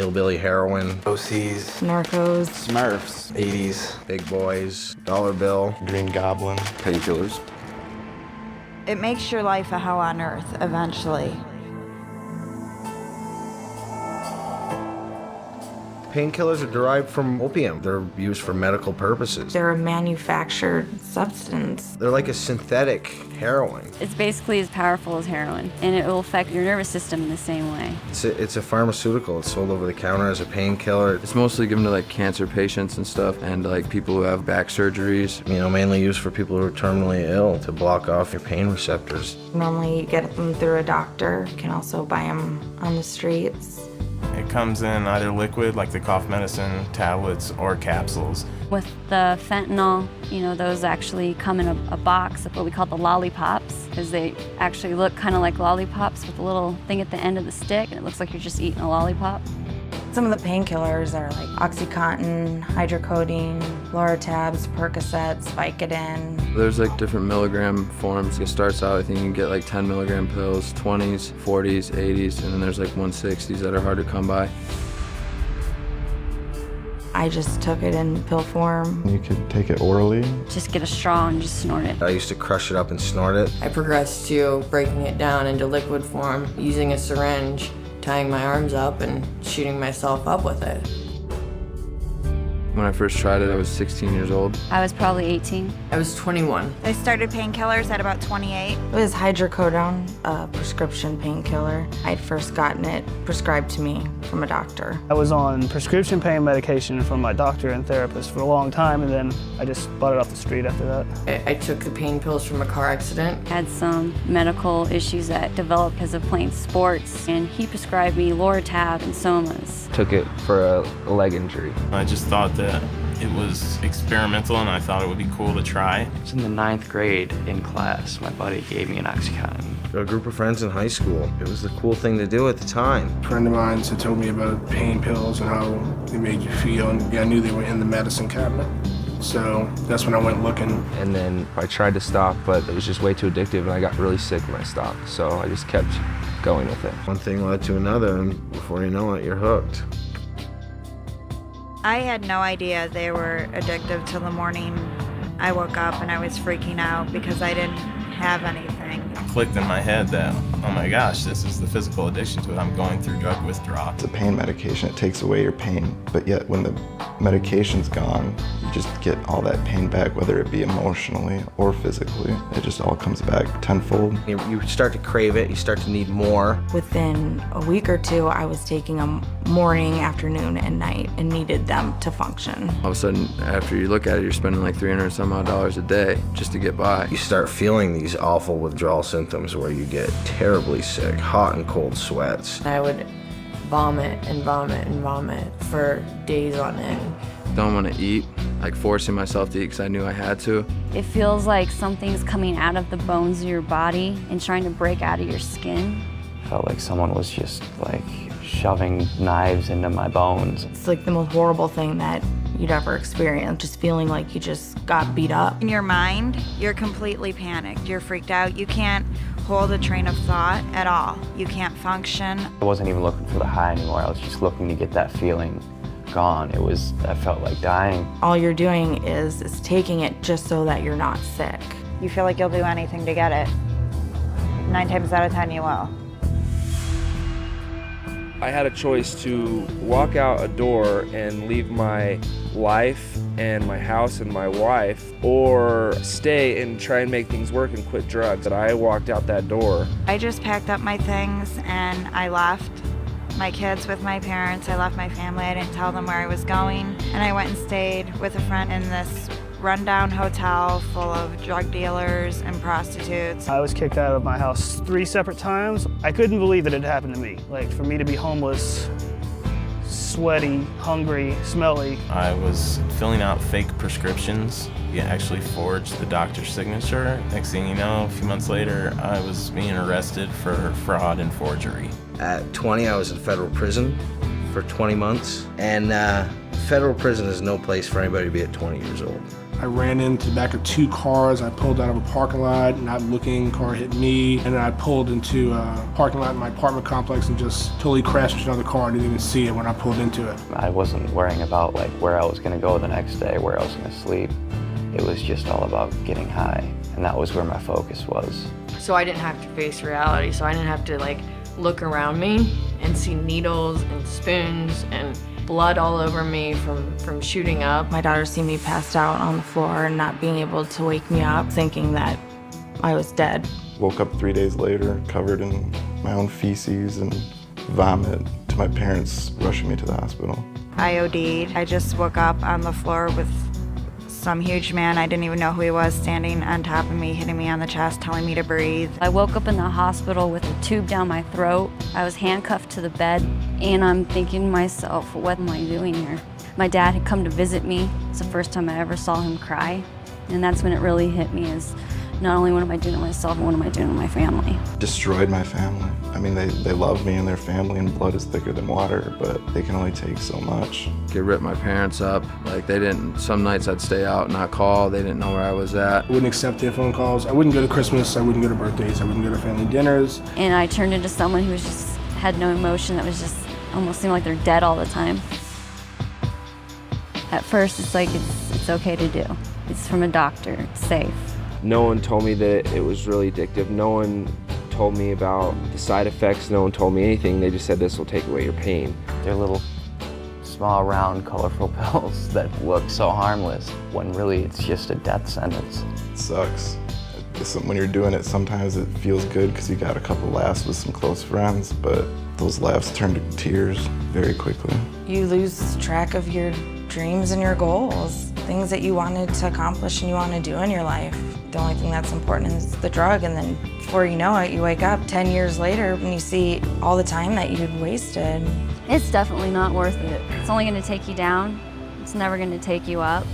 hillbilly heroin, OCs, Narcos, Smurfs, 80s, Big Boys, Dollar Bill, Green Goblin, Painkillers. it makes your life a hell on earth eventually. Painkillers are derived from opium. They're used for medical purposes. They're a manufactured substance. They're like a synthetic heroin. It's basically as powerful as heroin, and it will affect your nervous system in the same way. It's a pharmaceutical. It's sold over the counter as a painkiller. It's mostly given to like cancer patients and stuff, and like people who have back surgeries. Mainly used for people who are terminally ill to block off your pain receptors. Normally you get them through a doctor. You can also buy them on the streets. It comes in either liquid, like the cough medicine, tablets, or capsules. With the fentanyl, those actually come in a box of what we call the lollipops, because they actually look kind of like lollipops with a little thing at the end of the stick, and it looks like you're just eating a lollipop. Some of the painkillers are like OxyContin, hydrocodone, Loratabs, Percocets, Vicodin. There's like different milligram forms. It starts out, I think you can get like 10 milligram pills, 20s, 40s, 80s, and then there's like 160s that are hard to come by. I just took it in pill form. You could take it orally. Just get a straw and just snort it. I used to crush it up and snort it. I progressed to breaking it down into liquid form, using a syringe, tying my arms up and shooting myself up with it. When I first tried it, I was 16 years old. I was probably 18. I was 21. I started painkillers at about 28. It was hydrocodone, a prescription painkiller. I'd first gotten it prescribed to me from a doctor. I was on prescription pain medication from my doctor and therapist for a long time, and then I just bought it off the street after that. I took the pain pills from a car accident. Had some medical issues that developed because of playing sports, and he prescribed me Loratab and Somas. Took it for a leg injury. I just thought that it was experimental, and I thought it would be cool to try. I was in the 9th grade in class. My buddy gave me an OxyContin. A group of friends in high school. It was the cool thing to do at the time. A friend of mine had told me about pain pills and how they made you feel, and I knew they were in the medicine cabinet. So that's when I went looking. And then I tried to stop, but it was just way too addictive, and I got really sick when I stopped. So I just kept going with it. One thing led to another, and before you know it, you're hooked. I had no idea they were addictive till the morning I woke up and I was freaking out because I didn't have anything. It clicked in my head that, oh my gosh, this is the physical addiction to it. I'm going through drug withdrawal. It's a pain medication. It takes away your pain, but yet when the medication's gone, you just get all that pain back, whether it be emotionally or physically. It just all comes back tenfold. You start to crave it, you start to need more. Within a week or two, I was taking them morning, afternoon, and night and needed them to function. All of a sudden, after you look at it, you're spending like $300 some odd a day just to get by. You start feeling these awful withdrawal symptoms where you get terribly sick, hot and cold sweats. I would vomit and vomit and vomit for days on end. Don't want to eat, like forcing myself to eat because I knew I had to. It feels like something's coming out of the bones of your body and trying to break out of your skin. Felt like someone was just like shoving knives into my bones. It's like the most horrible thing that you'd ever experience, just feeling like you just got beat up. In your mind, you're completely panicked. You're freaked out. You can't hold a train of thought at all. You can't function. I wasn't even looking for the high anymore. I was just looking to get that feeling gone. I felt like dying. All you're doing is taking it just so that you're not sick. You feel like you'll do anything to get it. 9 times out of 10, you will. I had a choice to walk out a door and leave my life and my house and my wife, or stay and try and make things work and quit drugs. But I walked out that door. I just packed up my things and I left my kids with my parents. I left my family. I didn't tell them where I was going. And I went and stayed with a friend in this rundown hotel full of drug dealers and prostitutes. I was kicked out of my house 3 separate times. I couldn't believe it had happened to me. Like, for me to be homeless, sweaty, hungry, smelly. I was filling out fake prescriptions. You actually forged the doctor's signature. Next thing you know, a few months later, I was being arrested for fraud and forgery. At 20, I was in federal prison for 20 months. And federal prison is no place for anybody to be at 20 years old. I ran into the back of 2 cars. I pulled out of a parking lot, not looking, car hit me, and then I pulled into a parking lot in my apartment complex and just totally crashed into another car. I didn't even see it when I pulled into it. I wasn't worrying about like where I was gonna go the next day, where I was gonna sleep. It was just all about getting high, and that was where my focus was. So I didn't have to face reality, so I didn't have to like look around me and see needles and spoons and blood all over me from shooting up. My daughter seen me passed out on the floor and not being able to wake me up, thinking that I was dead. Woke up 3 days later, covered in my own feces and vomit, to my parents rushing me to the hospital. I OD'd. I just woke up on the floor with some huge man, I didn't even know who he was, standing on top of me, hitting me on the chest, telling me to breathe. I woke up in the hospital with a tube down my throat. I was handcuffed to the bed, and I'm thinking to myself, what am I doing here? My dad had come to visit me. It's the first time I ever saw him cry, and that's when it really hit me, is not only what am I doing to myself, but what am I doing to my family? Destroyed my family. I mean, they love me and their family, and blood is thicker than water, but they can only take so much. It ripped my parents up. Like some nights I'd stay out and not call. They didn't know where I was at. I wouldn't accept their phone calls. I wouldn't go to Christmas. I wouldn't go to birthdays. I wouldn't go to family dinners. And I turned into someone who had no emotion, that was just almost seemed like they're dead all the time. At first, it's like it's okay to do. It's from a doctor, it's safe. No one told me that it was really addictive. No one told me about the side effects. No one told me anything. They just said this will take away your pain. They're little, small, round, colorful pills that look so harmless, when really it's just a death sentence. It sucks. When you're doing it, sometimes it feels good because you got a couple laughs with some close friends, but those laughs turn to tears very quickly. You lose track of your dreams and your goals, things that you wanted to accomplish and you want to do in your life. The only thing that's important is the drug, and then before you know it, you wake up 10 years later and you see all the time that you'd wasted. It's definitely not worth it. It's only going to take you down. It's never going to take you up.